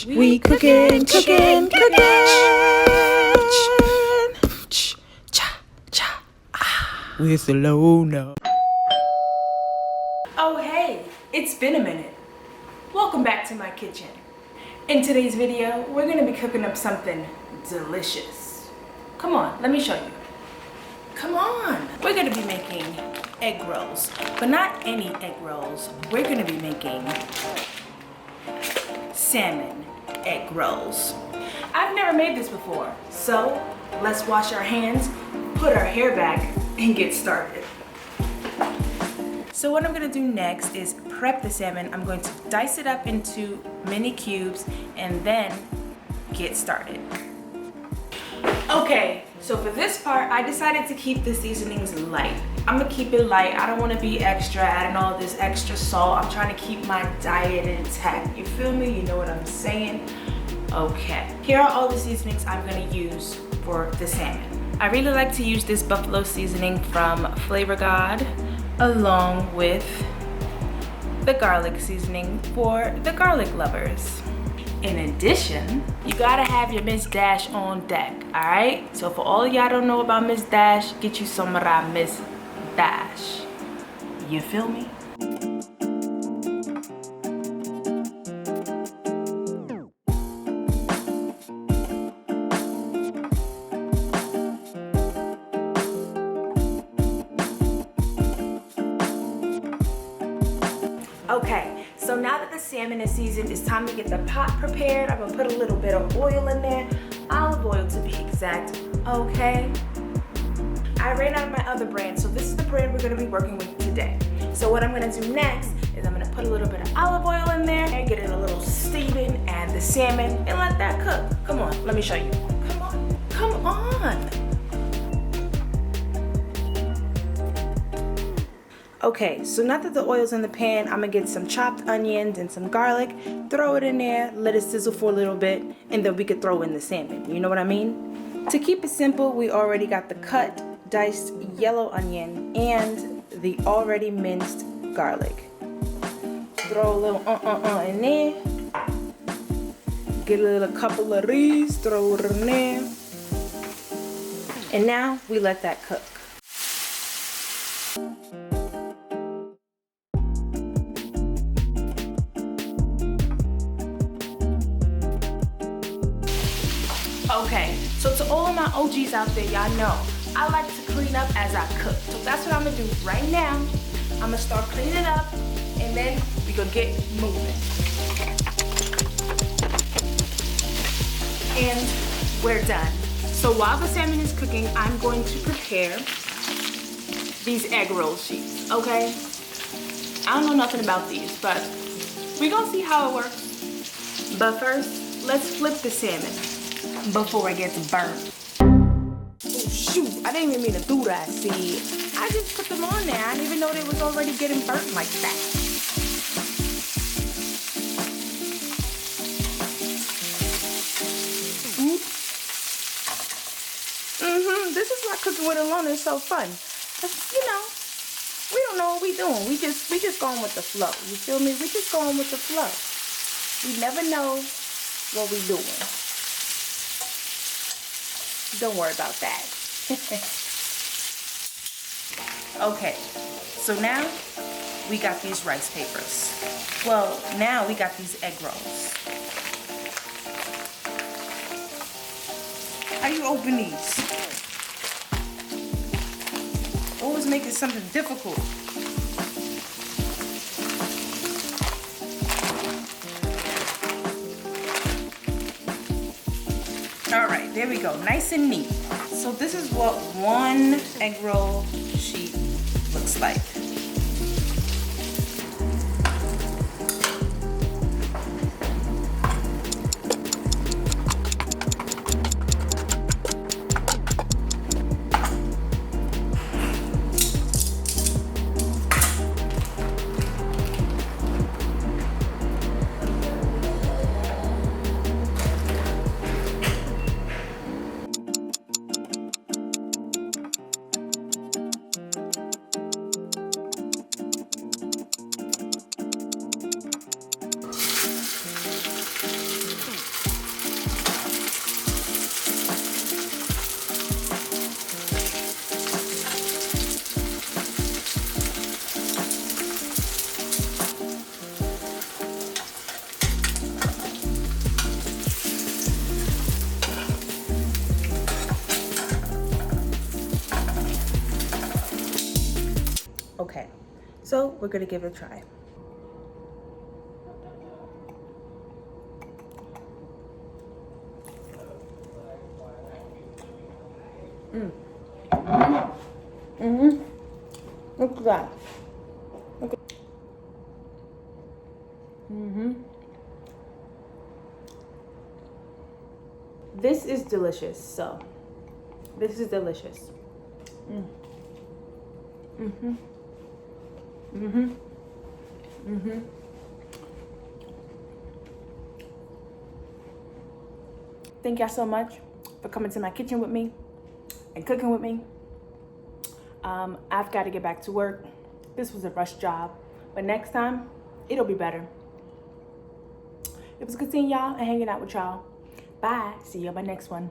We cooking with ILona. Oh hey, it's been a minute. Welcome back to my kitchen. In today's video, we're gonna be cooking up something delicious. Come on, let me show you. Come on. We're gonna be making egg rolls, but not any egg rolls. We're gonna be making salmon egg rolls. I've never made this before, so let's wash our hands, put our hair back, and get started. So what I'm gonna do next is prep the salmon. I'm going to dice it up into mini cubes and then get started. Okay, so for this part, I decided to keep the seasonings light. I'm gonna keep it light. I don't wanna be extra, adding all this extra salt. I'm trying to keep my diet intact. You feel me? You know what I'm saying? Okay, here are all the seasonings I'm gonna use for the salmon. I really like to use this buffalo seasoning from Flavor God, along with the garlic seasoning for the garlic lovers. In addition, you gotta have your Miss Dash on deck, all right? So for all of y'all don't know about Miss Dash, get you some of that Miss Dash. You feel me? Okay, so now that the salmon is seasoned, it's time to get the pot prepared. I'm gonna put a little bit of oil in there, olive oil to be exact, okay? I ran out of my other brand, so this is the brand we're gonna be working with today. So what I'm gonna do next is I'm gonna put a little bit of olive oil in there and get it a little steaming, add the salmon, and let that cook. Come on, let me show you. Come on, come on. Okay, so now that the oil's in the pan, I'm gonna get some chopped onions and some garlic, throw it in there, let it sizzle for a little bit, and then we could throw in the salmon. You know what I mean? To keep it simple, we already got the cut, diced yellow onion and the already minced garlic. Throw a little in there. Get a little couple of these, throw it in there. And now we let that cook. Okay, so to all of my OGs out there, y'all know, I like to clean up as I cook. So that's what I'm gonna do right now. I'm gonna start cleaning up and then we gonna get moving. And we're done. So while the salmon is cooking, I'm going to prepare these egg roll sheets, okay? I don't know nothing about these, but we're gonna see how it works. But first, let's flip the salmon before it gets burnt. Oh shoot, I didn't even mean to do that, see. I just put them on there. I didn't even know they was already getting burnt like that. This is why cooking with ILona is so fun. Cause you know, we don't know what we doing. We just going with the flow. You feel me? We just going with the flow. We never know what we doing. Don't worry about that. Okay, so now we got these rice papers. Well, now we got these egg rolls. How you open these? Always making something difficult. Alright, there we go, nice and neat. So this is what one egg roll sheet looks like. So we're gonna give it a try. Look at that. Look at This is delicious. So this is delicious. Thank y'all so much for coming to my kitchen with me and cooking with me. I've got to get back to work. This was a rush job, but next time it'll be better. It was good seeing y'all and hanging out with y'all. Bye. See you on my next one.